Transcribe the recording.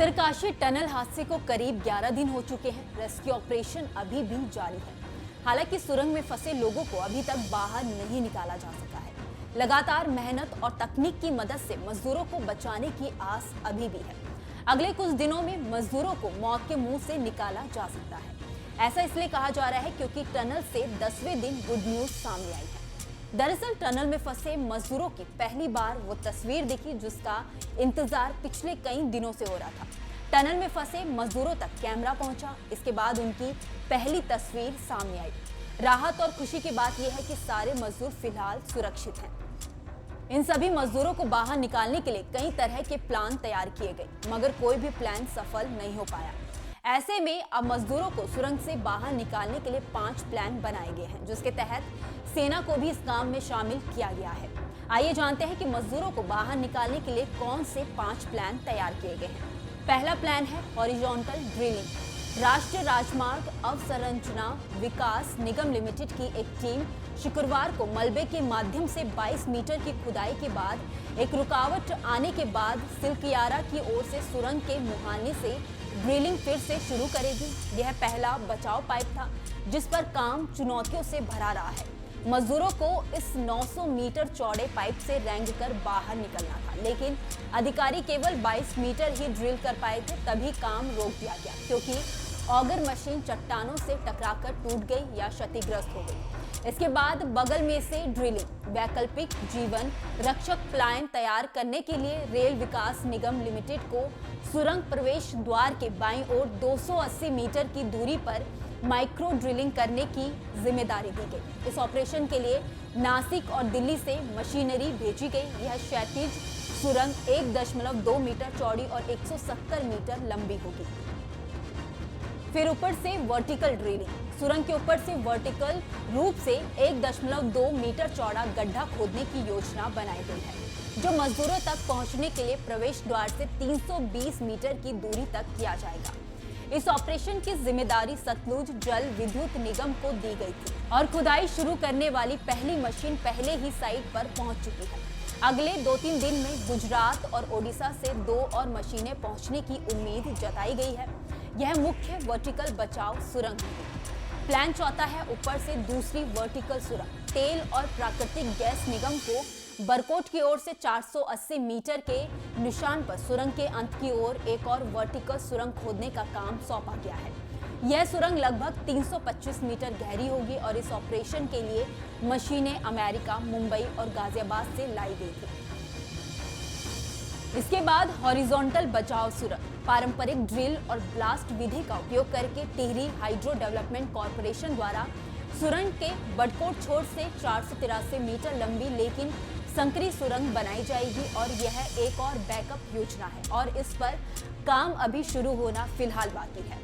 Uttarkashi tunnel हादसे को करीब 11 दिन हो चुके हैं। रेस्क्यू ऑपरेशन अभी भी जारी है। हालांकि सुरंग में फंसे लोगों को अभी तक बाहर नहीं निकाला जा सका है। लगातार मेहनत और तकनीक की मदद से मजदूरों को बचाने की आस अभी भी है। अगले कुछ दिनों में मजदूरों को मौत के मुंह से निकाला जा सकता है। ऐसा इसलिए कहा जा रहा है क्योंकि टनल से 10वें दिन गुड न्यूज सामने आई है। दरअसल टनल में फंसे मजदूरों की पहली बार वो तस्वीर दिखी जिसका इंतजार पिछले कई दिनों से हो रहा था। टनल में फंसे मजदूरों तक कैमरा पहुंचा। इसके बाद उनकी पहली तस्वीर सामने आई। राहत और खुशी की बात यह है कि सारे मजदूर फिलहाल सुरक्षित हैं। इन सभी मजदूरों को बाहर निकालने के लिए कई तरह के प्लान तैयार किए गए, मगर कोई भी प्लान सफल नहीं हो पाया। ऐसे में अब मजदूरों को सुरंग से बाहर निकालने के लिए 5 प्लान बनाए गए हैं, जिसके तहत सेना को भी इस काम में शामिल किया गया है। आइए जानते हैं कि मजदूरों को बाहर निकालने के लिए कौन से 5 प्लान तैयार किए गए हैं। पहला प्लान है हॉरिजॉन्टल ड्रिलिंग। राष्ट्रीय राजमार्ग अवसंरचना विकास निगम लिमिटेड की एक टीम शुक्रवार को मलबे के माध्यम से 22 मीटर की खुदाई के बाद एक रुकावट आने के बाद सिलकियारा की ओर से सुरंग के मुहाने से ड्रिलिंग फिर से शुरू करेगी। यह पहला बचाव पाइप था जिस पर काम चुनौतियों से भरा रहा है। मजदूरों को इस 900 मीटर चौड़े पाइप से रेंगकर बाहर निकलना था, लेकिन अधिकारी केवल 22 मीटर ही ड्रिल कर पाए थे। तभी काम रोक दिया गया क्योंकि ऑगर मशीन चट्टानों से टकराकर टूट गई या क्षतिग्रस्त हो गई। इसके बाद बगल में से ड्रिलिंग वैकल्पिक जीवन रक्षक प्लान तैयार करने के लिए रेल विकास निगम लिमिटेड को सुरंग प्रवेश द्वार के बाईं ओर 280 मीटर की दूरी पर माइक्रो ड्रिलिंग करने की जिम्मेदारी दी गई। इस ऑपरेशन के लिए नासिक और दिल्ली से मशीनरी भेजी गई। यह क्षैतिज सुरंग 1.2 मीटर चौड़ी और 170 मीटर लंबी होगी। फिर ऊपर से वर्टिकल ड्रिलिंग। सुरंग के ऊपर से वर्टिकल रूप से 1.2 मीटर चौड़ा गड्ढा खोदने की योजना बनाई गई है, जो मजदूरों तक पहुंचने के लिए प्रवेश द्वार से 320 मीटर की दूरी तक किया जाएगा। इस ऑपरेशन की जिम्मेदारी सतलुज जल विद्युत निगम को दी गई थी और खुदाई शुरू करने वाली पहली मशीन पहले ही साइट पर पहुंच चुकी है। अगले 2-3 दिन में गुजरात और ओडिशा से 2 और मशीनें पहुंचने की उम्मीद जताई गई है। यह मुख्य वर्टिकल बचाव सुरंग है। प्लान चौथा है ऊपर से दूसरी वर्टिकल सुरंग। तेल और प्राकृतिक गैस निगम को बरकोट की ओर से 480 मीटर के निशान पर सुरंग के अंत की ओर एक और वर्टिकल सुरंग खोदने का काम सौंपा गया है। यह सुरंग लगभग 325 मीटर गहरी होगी और इस ऑपरेशन के लिए मशीनें अमेरिका, मुंबई और गाजियाबाद से लाई गई थी। इसके बाद हॉरिजॉन्टल बचाव सुरंग पारंपरिक ड्रिल और ब्लास्ट विधि का उपयोग करके टिहरी हाइड्रो डेवलपमेंट कॉर्पोरेशन द्वारा सुरंग के बड़कोट छोर से 483 मीटर लंबी लेकिन संकरी सुरंग बनाई जाएगी और यह एक और बैकअप योजना है और इस पर काम अभी शुरू होना फिलहाल बाकी है।